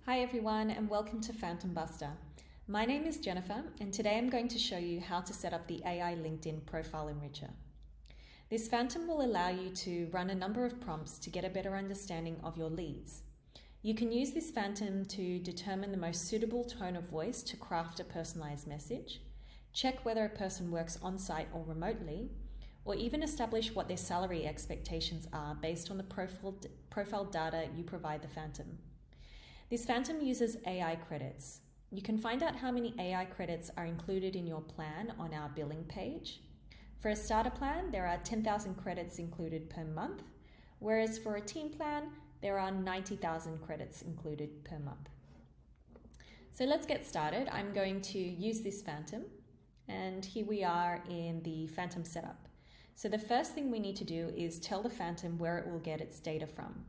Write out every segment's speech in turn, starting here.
Hi everyone and welcome to Phantom Buster. My name is Jennifer and today I'm going to show you how to set up the AI LinkedIn Profile Enricher. This Phantom will allow you to run a number of prompts to get a better understanding of your leads. You can use this Phantom to determine the most suitable tone of voice to craft a personalized message, check whether a person works on-site or remotely, or even establish what their salary expectations are based on the profile data you provide the Phantom. This Phantom uses AI credits. You can find out how many AI credits are included in your plan on our billing page. For a starter plan, there are 10,000 credits included per month, whereas for a team plan, there are 90,000 credits included per month. So let's get started. I'm going to use this Phantom, and here we are in the Phantom setup. So the first thing we need to do is tell the Phantom where it will get its data from.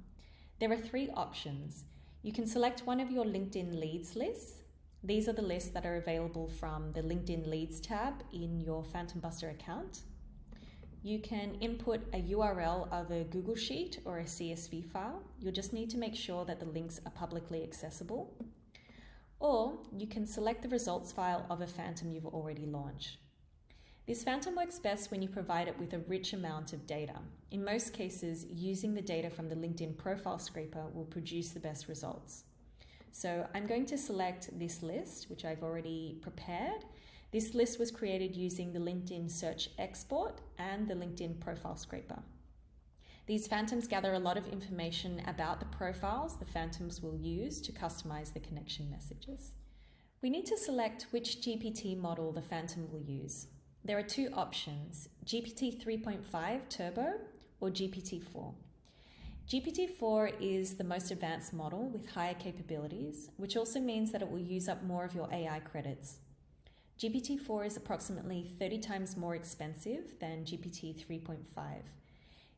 There are three options. You can select one of your LinkedIn leads lists. These are the lists that are available from the LinkedIn Leads tab in your Phantom Buster account. You can input a URL of a Google Sheet or a CSV file. You'll just need to make sure that the links are publicly accessible. Or you can select the results file of a Phantom you've already launched. This Phantom works best when you provide it with a rich amount of data. In most cases, using the data from the LinkedIn Profile Scraper will produce the best results. So I'm going to select this list, which I've already prepared. This list was created using the LinkedIn Search Export and the LinkedIn Profile Scraper. These Phantoms gather a lot of information about the profiles the Phantoms will use to customize the connection messages. We need to select which GPT model the Phantom will use. There are two options, GPT 3.5 Turbo or GPT-4. GPT-4 is the most advanced model with higher capabilities, which also means that it will use up more of your AI credits. GPT-4 is approximately 30 times more expensive than GPT 3.5.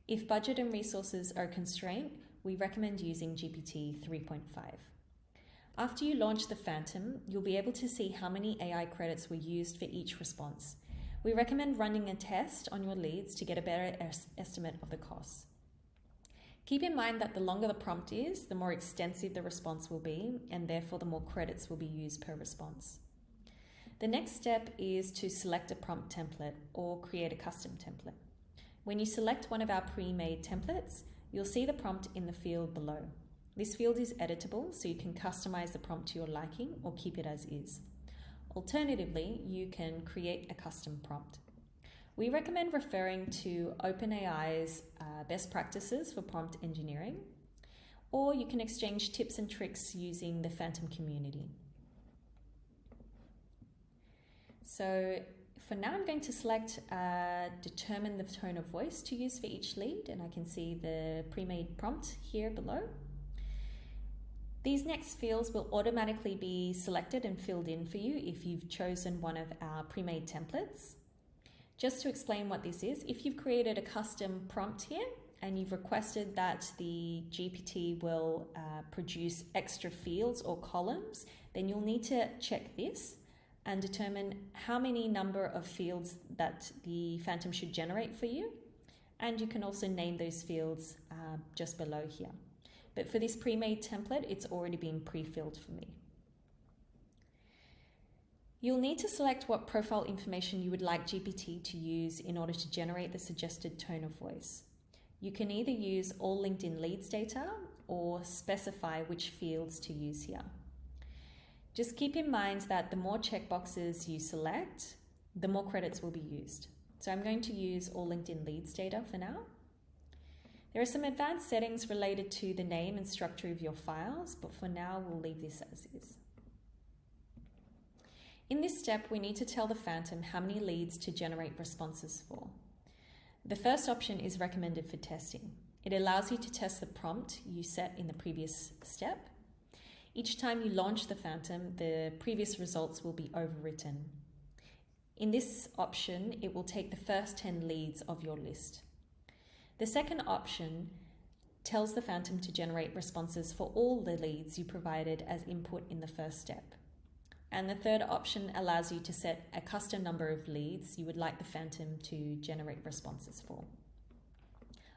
If budget and resources are a constraint, we recommend using GPT 3.5. After you launch the Phantom, you'll be able to see how many AI credits were used for each response. We recommend running a test on your leads to get a better estimate of the costs. Keep in mind that the longer the prompt is, the more extensive the response will be, and therefore the more credits will be used per response. The next step is to select a prompt template or create a custom template. When you select one of our pre-made templates, you'll see the prompt in the field below. This field is editable, so you can customize the prompt to your liking or keep it as is. Alternatively, you can create a custom prompt. We recommend referring to OpenAI's best practices for prompt engineering, or you can exchange tips and tricks using the Phantom community. So for now, I'm going to select determine the tone of voice to use for each lead, and I can see the pre-made prompt here below. These next fields will automatically be selected and filled in for you if you've chosen one of our pre-made templates. Just to explain what this is, if you've created a custom prompt here and you've requested that the GPT will produce extra fields or columns, then you'll need to check this and determine how many number of fields that the Phantom should generate for you. And you can also name those fields just below here. But for this pre-made template, it's already been pre-filled for me. You'll need to select what profile information you would like GPT to use in order to generate the suggested tone of voice. You can either use all LinkedIn leads data or specify which fields to use here. Just keep in mind that the more checkboxes you select, the more credits will be used. So I'm going to use all LinkedIn leads data for now. There are some advanced settings related to the name and structure of your files, but for now we'll leave this as is. In this step, we need to tell the Phantom how many leads to generate responses for. The first option is recommended for testing. It allows you to test the prompt you set in the previous step. Each time you launch the Phantom, the previous results will be overwritten. In this option, it will take the first 10 leads of your list. The second option tells the Phantom to generate responses for all the leads you provided as input in the first step. And the third option allows you to set a custom number of leads you would like the Phantom to generate responses for.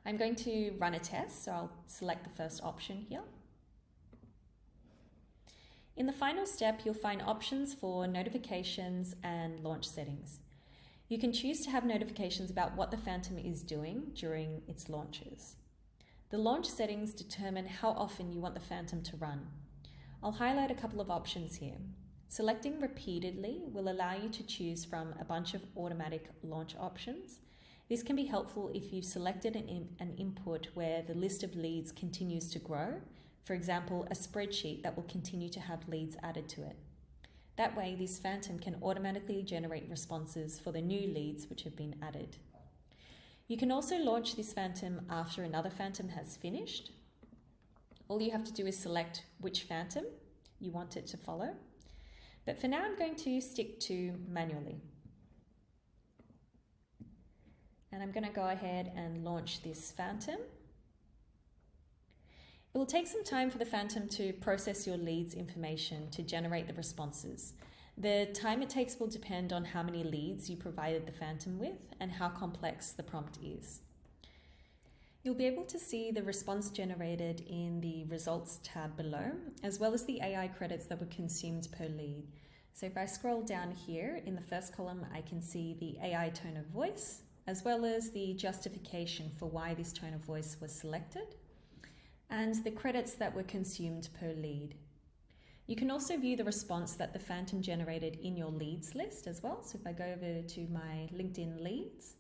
I'm going to run a test, so I'll select the first option here. In the final step, you'll find options for notifications and launch settings. You can choose to have notifications about what the Phantom is doing during its launches. The launch settings determine how often you want the Phantom to run. I'll highlight a couple of options here. Selecting repeatedly will allow you to choose from a bunch of automatic launch options. This can be helpful if you've selected an input where the list of leads continues to grow, for example, a spreadsheet that will continue to have leads added to it. That way, this Phantom can automatically generate responses for the new leads which have been added. You can also launch this Phantom after another Phantom has finished. All you have to do is select which Phantom you want it to follow. But for now, I'm going to stick to manually. And I'm going to go ahead and launch this Phantom. It will take some time for the Phantom to process your leads information to generate the responses. The time it takes will depend on how many leads you provided the Phantom with and how complex the prompt is. You'll be able to see the response generated in the results tab below, as well as the AI credits that were consumed per lead. So if I scroll down here in the first column, I can see the AI tone of voice, as well as the justification for why this tone of voice was selected, and the credits that were consumed per lead. You can also view the response that the Phantom generated in your leads list as well. So if I go over to my LinkedIn leads,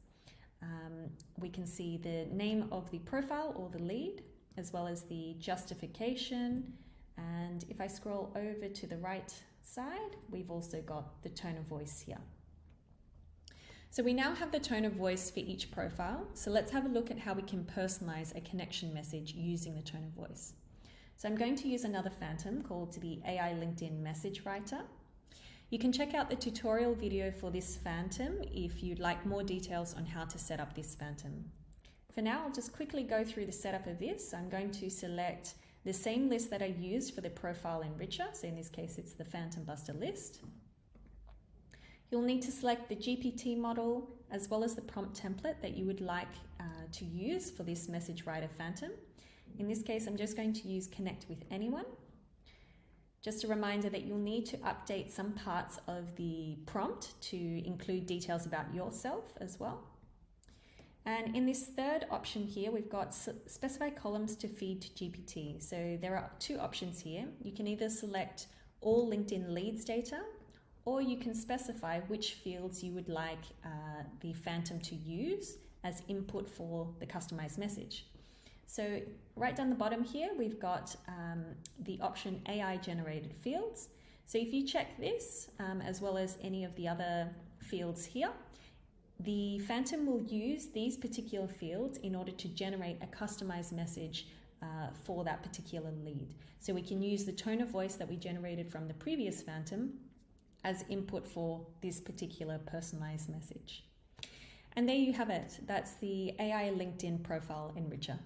we can see the name of the profile or the lead, as well as the justification. And if I scroll over to the right side, we've also got the tone of voice here. So we now have the tone of voice for each profile. So let's have a look at how we can personalize a connection message using the tone of voice. So I'm going to use another Phantom called the AI LinkedIn Message Writer. You can check out the tutorial video for this Phantom if you'd like more details on how to set up this Phantom. For now, I'll just quickly go through the setup of this. I'm going to select the same list that I used for the profile enricher. So in this case, it's the Phantom Buster list. You'll need to select the GPT model as well as the prompt template that you would like to use for this message writer Phantom. In this case, I'm just going to use Connect with Anyone. Just a reminder that you'll need to update some parts of the prompt to include details about yourself as well. And in this third option here, we've got specify columns to feed to GPT. So there are two options here. You can either select all LinkedIn leads data, or you can specify which fields you would like the Phantom to use as input for the customized message. So right down the bottom here, we've got the option AI generated fields. So if you check this, as well as any of the other fields here, the Phantom will use these particular fields in order to generate a customized message for that particular lead. So we can use the tone of voice that we generated from the previous Phantom as input for this particular personalized message. And there you have it. That's the AI LinkedIn Profile Enricher.